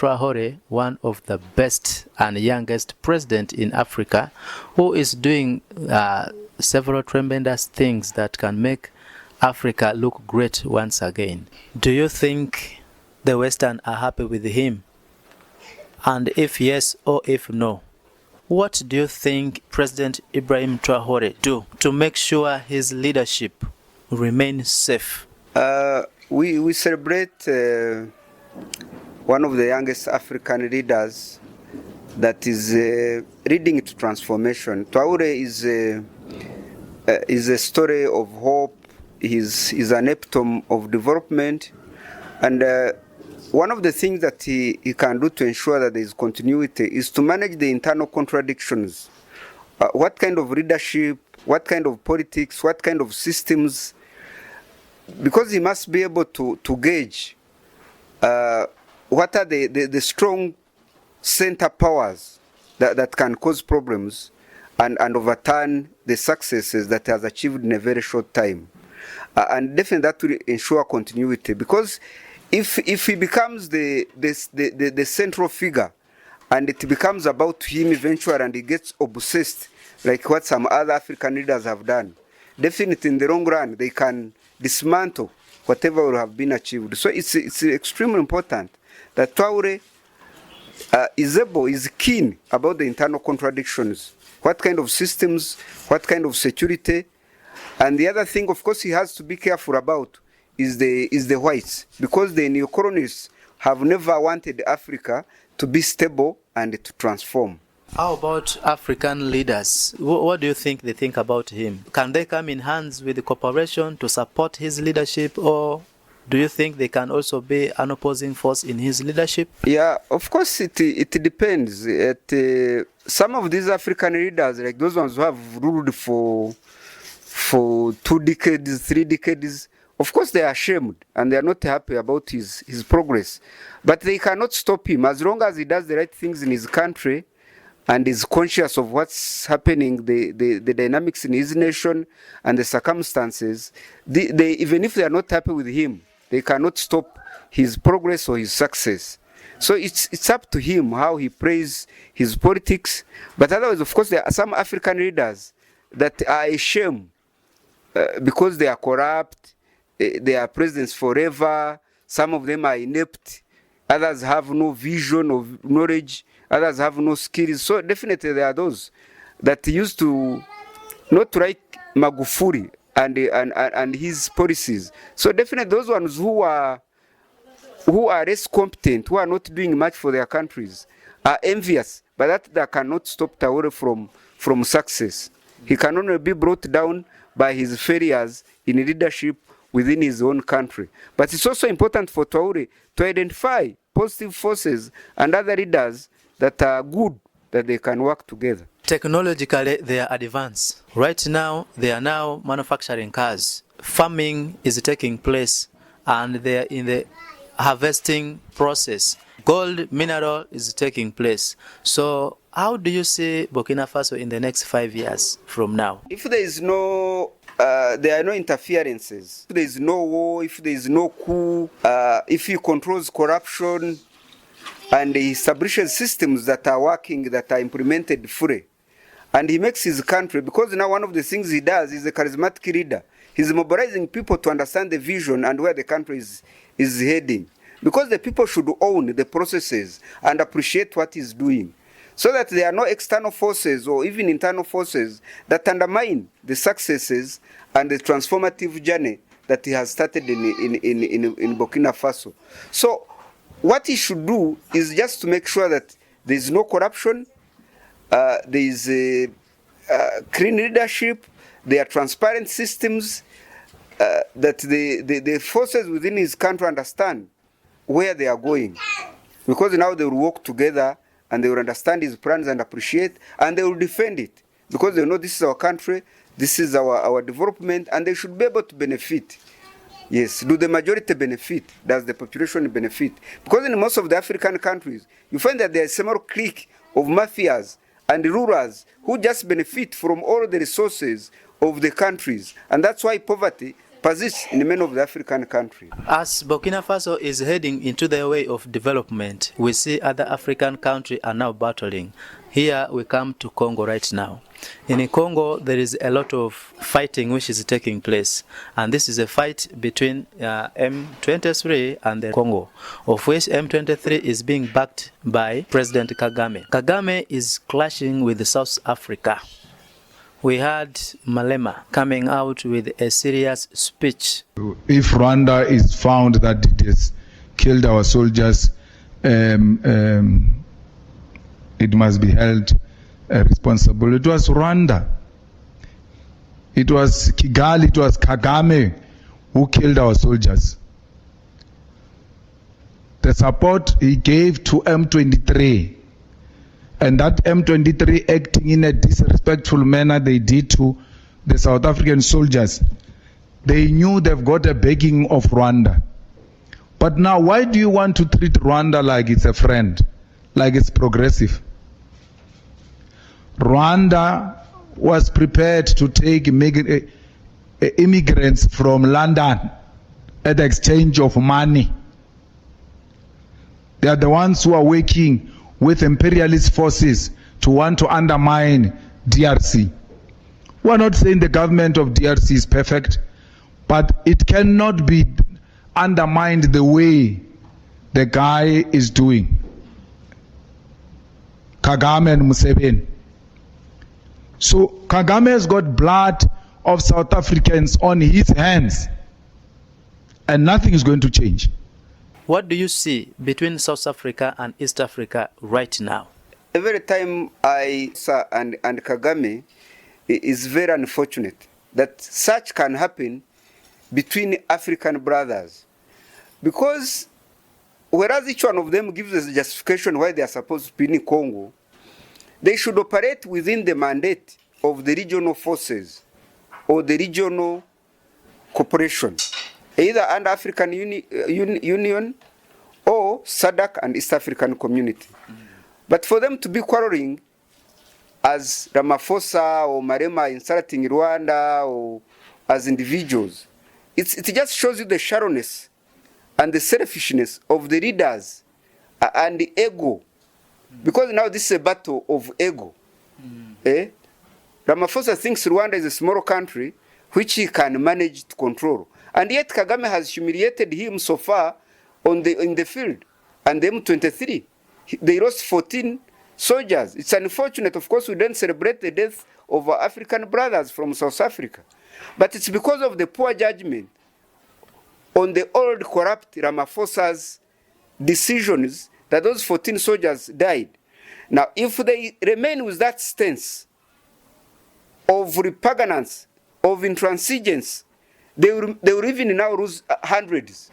Traore, one of the best and youngest president in Africa, who is doing several tremendous things that can make Africa look great once again. Do you think the Western are happy with him? And if yes or if no, what do you think President Ibrahim Traore do to make sure his leadership remains safe? We celebrate one of the youngest African leaders that is leading to transformation. Traore is a story of hope. He's an epitome of development, and one of the things that he can do to ensure that there is continuity is to manage the internal contradictions. What kind of leadership, what kind of politics, what kind of systems, because he must be able to gauge what are the strong center powers that can cause problems and overturn the successes that he has achieved in a very short time. And definitely that will ensure continuity, because if he becomes the central figure and it becomes about him eventually and he gets obsessed like what some other African leaders have done, definitely in the long run they can dismantle whatever will have been achieved. So it's extremely important that Traore is keen about the internal contradictions. What kind of systems, what kind of security. And the other thing, of course, he has to be careful about is the whites, because the neo-colonists have never wanted Africa to be stable and to transform. How about African leaders? What do you think they think about him? Can they come in hands with the cooperation to support his leadership, or do you think they can also be an opposing force in his leadership? Yeah, of course it depends. Some of these African leaders, like those ones who have ruled for 2 decades, 3 decades, of course they are ashamed and they are not happy about his progress. But they cannot stop him as long as he does the right things in his country and is conscious of what's happening, the dynamics in his nation and the circumstances. Even if they are not happy with him, they cannot stop his progress or his success. So it's up to him how he plays his politics. But otherwise, of course, there are some African leaders that are ashamed because they are corrupt, they are presidents forever, some of them are inept, others have no vision or knowledge, others have no skills. So definitely there are those that used to not like Magufuli and his policies. So definitely those ones who are less competent, who are not doing much for their countries, are envious, but that cannot stop Traore from success. He can only be brought down by his failures in leadership within his own country. But it's also important for Traore to identify positive forces and other leaders that are good, that they can work together. Technologically, they are advanced. Right now, they are now manufacturing cars. Farming is taking place, and they are in the harvesting process. Gold mineral is taking place. So how do you see Burkina Faso in the next 5 years from now? If there is there are no interferences, if there is no war, if there is no coup, if he controls corruption and he establishes systems that are working, that are implemented fully, and he makes his country, because now one of the things he does is a charismatic leader. He's mobilizing people to understand the vision and where the country is heading. Because the people should own the processes and appreciate what he's doing, so that there are no external forces or even internal forces that undermine the successes and the transformative journey that he has started in Burkina Faso. So what he should do is just to make sure that there is no corruption, there is clean leadership, there are transparent systems, that the forces within his country understand where they are going, because now they will work together and they will understand his plans and appreciate, and they will defend it, because they know this is our country, this is our development, and they should be able to benefit. Yes, do the majority benefit? Does the population benefit? Because in most of the African countries, you find that there is a small clique of mafias and rulers who just benefit from all the resources of the countries, and that's why poverty persists in many of the African countries. As Burkina Faso is heading into their way of development, we see other African countries are now battling. Here we come to Congo right now. In Congo, there is a lot of fighting which is taking place, and this is a fight between M23 and the Congo, of which M23 is being backed by President Kagame. Kagame is clashing with South Africa. We had Malema coming out with a serious speech. If Rwanda is found that it has killed our soldiers, it must be held responsible. It was Rwanda. It was Kigali, it was Kagame who killed our soldiers. The support he gave to M23, and that M23 acting in a disrespectful manner they did to the South African soldiers, they knew they've got a backing of Rwanda. But now, why do you want to treat Rwanda like it's a friend, like it's progressive? Rwanda was prepared to take immigrants from London at the exchange of money. They are the ones who are working with imperialist forces to want to undermine DRC. We're not saying the government of DRC is perfect, but it cannot be undermined the way the guy is doing. Kagame and Museveni. So Kagame has got blood of South Africans on his hands, and nothing is going to change. What do you see between South Africa and East Africa right now? Every time I saw and Kagame, it is very unfortunate that such can happen between African brothers. Because whereas each one of them gives us a justification why they are supposed to be in Congo, they should operate within the mandate of the regional forces or the regional cooperation, either under African Union or SADC and East African Community. But for them to be quarreling as Ramaphosa or Malema insulting Rwanda or as individuals, it just shows you the shallowness and the selfishness of the leaders and the ego. Because now this is a battle of ego. Ramaphosa thinks Rwanda is a small country which he can manage to control. And yet Kagame has humiliated him so far in the field. And the M23, they lost 14 soldiers. It's unfortunate, of course, we don't celebrate the death of our African brothers from South Africa. But it's because of the poor judgment on the old corrupt Ramaphosa's decisions that those 14 soldiers died. Now, if they remain with that stance of repugnance, of intransigence, they will even now lose hundreds.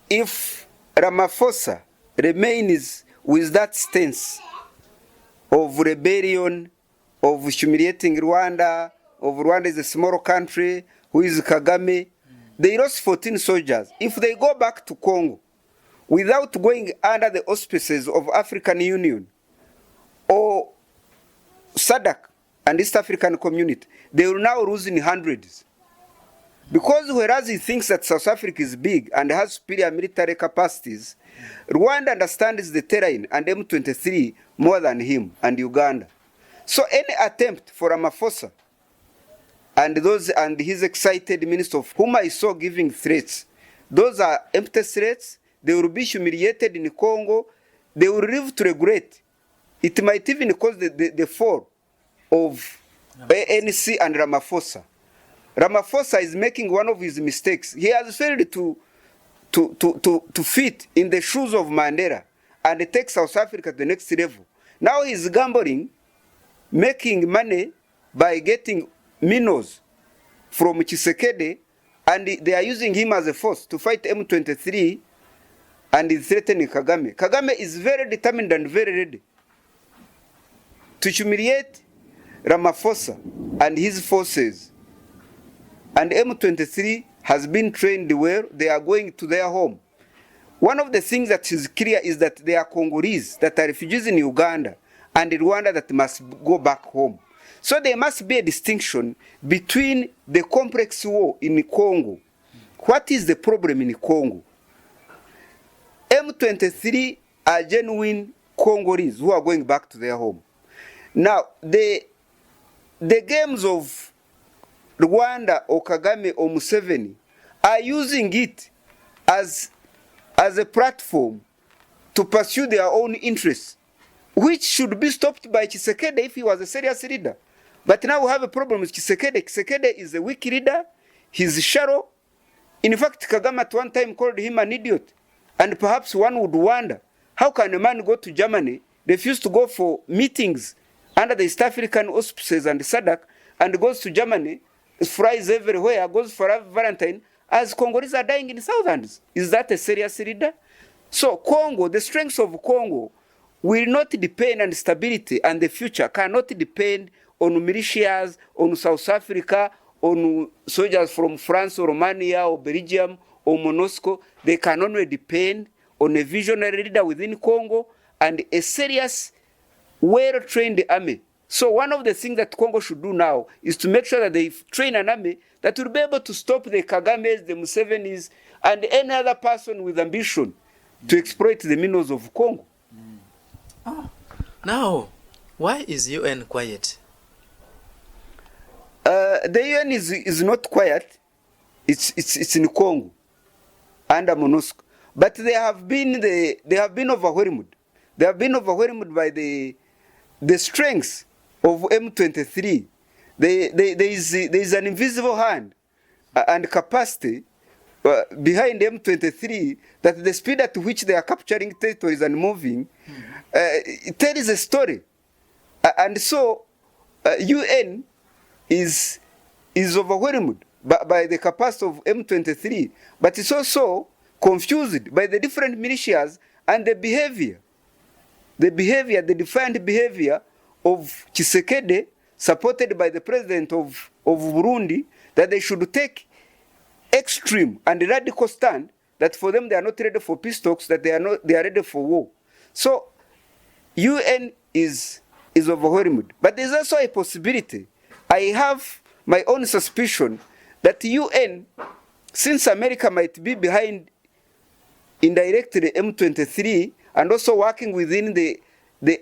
If Ramaphosa remains with that stance of rebellion, of humiliating Rwanda, of Rwanda is a small country, who is Kagame, they lost 14 soldiers. If they go back to Congo without going under the auspices of African Union or SADC and East African Community, they will now lose in hundreds. Because whereas he thinks that South Africa is big and has superior military capacities, Rwanda understands the terrain and M23 more than him and Uganda. So any attempt for Ramaphosa and his excited minister of whom I saw giving threats, those are empty threats. They will be humiliated in Congo. They will live to regret. It might even cause the fall of ANC and Ramaphosa. Ramaphosa is making one of his mistakes. He has failed to fit in the shoes of Mandela and take South Africa to the next level. Now he's gambling, making money by getting minos from Tshisekedi, and they are using him as a force to fight M23 and is threatening Kagame. Kagame is very determined and very ready to humiliate Ramaphosa and his forces. And M23 has been trained well. They are going to their home. One of the things that is clear is that there are Congolese that are refugees in Uganda and in Rwanda that must go back home. So there must be a distinction between the complex war in Congo what is the problem in Congo? M23 are genuine Congolese who are going back to their home. Now, the games of Rwanda or Kagame or Museveni are using it as a platform to pursue their own interests, which should be stopped by Tshisekedi if he was a serious leader. But now we have a problem with Tshisekedi. Tshisekedi is a weak leader. He's shallow. In fact, Kagame at one time called him an idiot. And perhaps one would wonder, how can a man go to Germany, refuse to go for meetings under the East African auspices and SADC, and goes to Germany, flies everywhere, goes for Valentine, as Congolese are dying in thousands? Is that a serious leader? So Congo, the strength of Congo will not depend on stability, and the future cannot depend on militias, on South Africa, on soldiers from France or Romania or Belgium or MONUSCO. They can only depend on a visionary leader within Congo and a serious, well-trained army. So one of the things that Congo should do now is to make sure that they train an army that will be able to stop the Kagames, the Musevenis, and any other person with ambition to exploit the minerals of Congo. Now, why is UN quiet? The UN is not quiet. It's in Congo under MONUSCO, but they have been overwhelmed. They have been overwhelmed by the strength of M23. There is an invisible hand and capacity behind M23 that the speed at which they are capturing territories and moving it tells a story. And so UN is overwhelmed by the capacity of M23, but it's also confused by the different militias and the defiant behavior of Tshisekedi, supported by the president of Burundi, that they should take extreme and radical stand, that for them they are not ready for peace talks, that they are ready for war. So UN is overwhelmed. But there's also a possibility. I have my own suspicion that UN, since America might be behind indirectly M23 and also working within the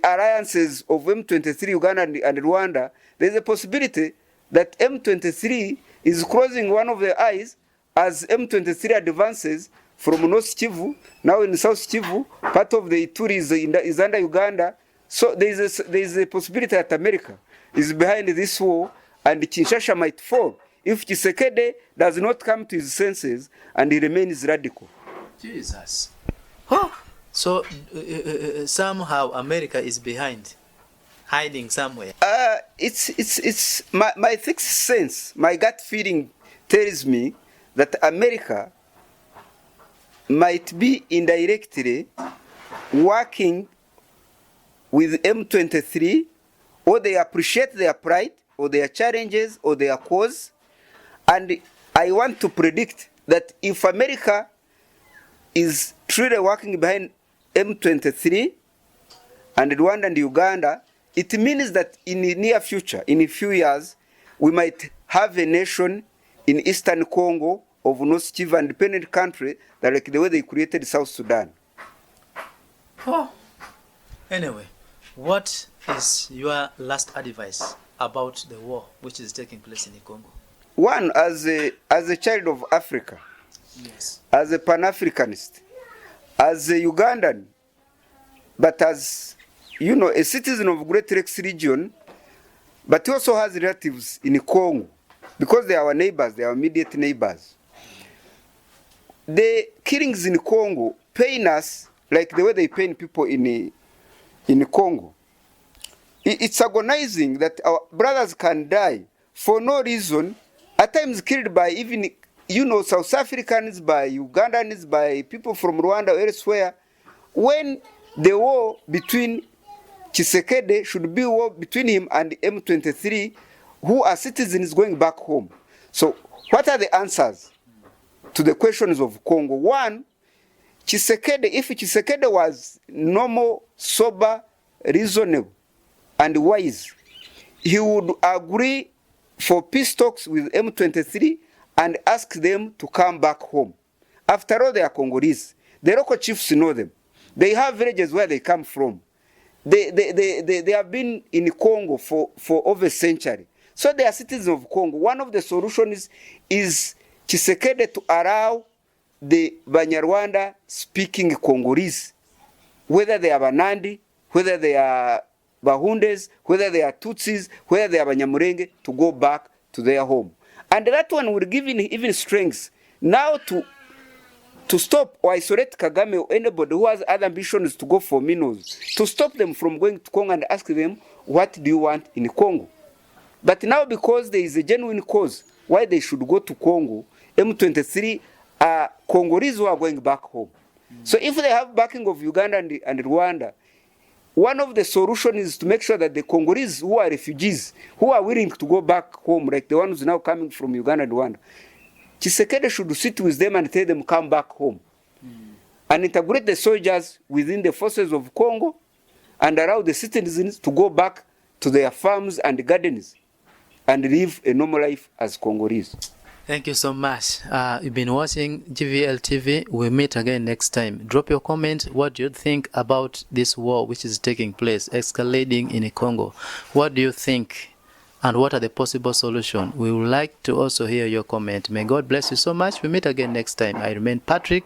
alliances of M23, Uganda and Rwanda, there's a possibility that M23 is closing one of their eyes as M23 advances from North Kivu, now in South Kivu, part of the Ituri is under Uganda. So there is a possibility that America is behind this war and Kinshasa might fall if Tshisekedi does not come to his senses and he remains radical. Jesus. Oh. So somehow America is behind, hiding somewhere. It's my sixth sense, my gut feeling tells me that America might be indirectly working with M23, or they appreciate their pride or their challenges or their cause. And I want to predict that if America is truly working behind M23 and Rwanda and Uganda, it means that in the near future, in a few years, we might have a nation in Eastern Congo of North Kivu, an independent country, that like the way they created South Sudan. Oh. Anyway, what is your last advice about the war which is taking place in Congo? One, as a child of Africa, yes, as a Pan-Africanist, as a Ugandan, but as, you know, a citizen of Great Lakes region, but he also has relatives in Congo, because they are our neighbors, they are our immediate neighbors. The killings in Congo pain us like the way they pain people in Congo. It's agonizing that our brothers can die for no reason, at times killed by even, you know, South Africans, by Ugandans, by people from Rwanda or elsewhere, when the war between Tshisekedi should be war between him and M23, who are citizens going back home. So what are the answers to the questions of Congo? One, Tshisekedi, if Tshisekedi was normal, sober, reasonable, and wise, he would agree for peace talks with M23 and ask them to come back home. After all, they are Congolese. The local chiefs know them. They have villages where they come from. They have been in Congo for over a century. So they are citizens of Congo. One of the solutions is Tshisekedi to allow the Banyarwanda speaking Congolese, whether they are Banandi, whether they are Bahundes, whether they are Tutsis, whether they are Banyamurenge, to go back to their home. And that one will give even strength now to stop or isolate Kagame or anybody who has other ambitions to go for minerals, to stop them from going to Congo and ask them, what do you want in Congo? But now, because there is a genuine cause why they should go to Congo, M23 are Congolese who are going back home. So if they have backing of Uganda and Rwanda, one of the solutions is to make sure that the Congolese who are refugees, who are willing to go back home, like the ones now coming from Uganda and Rwanda, Tshisekedi should sit with them and tell them come back home. And integrate the soldiers within the forces of Congo and allow the citizens to go back to their farms and gardens and live a normal life as Congolese. Thank you so much. You've been watching GVL TV. We'll meet again next time. Drop your comment. What do you think about this war which is taking place, escalating in Congo? What do you think? And what are the possible solutions? We would like to also hear your comment. May God bless you so much. We meet again next time. I remain Patrick.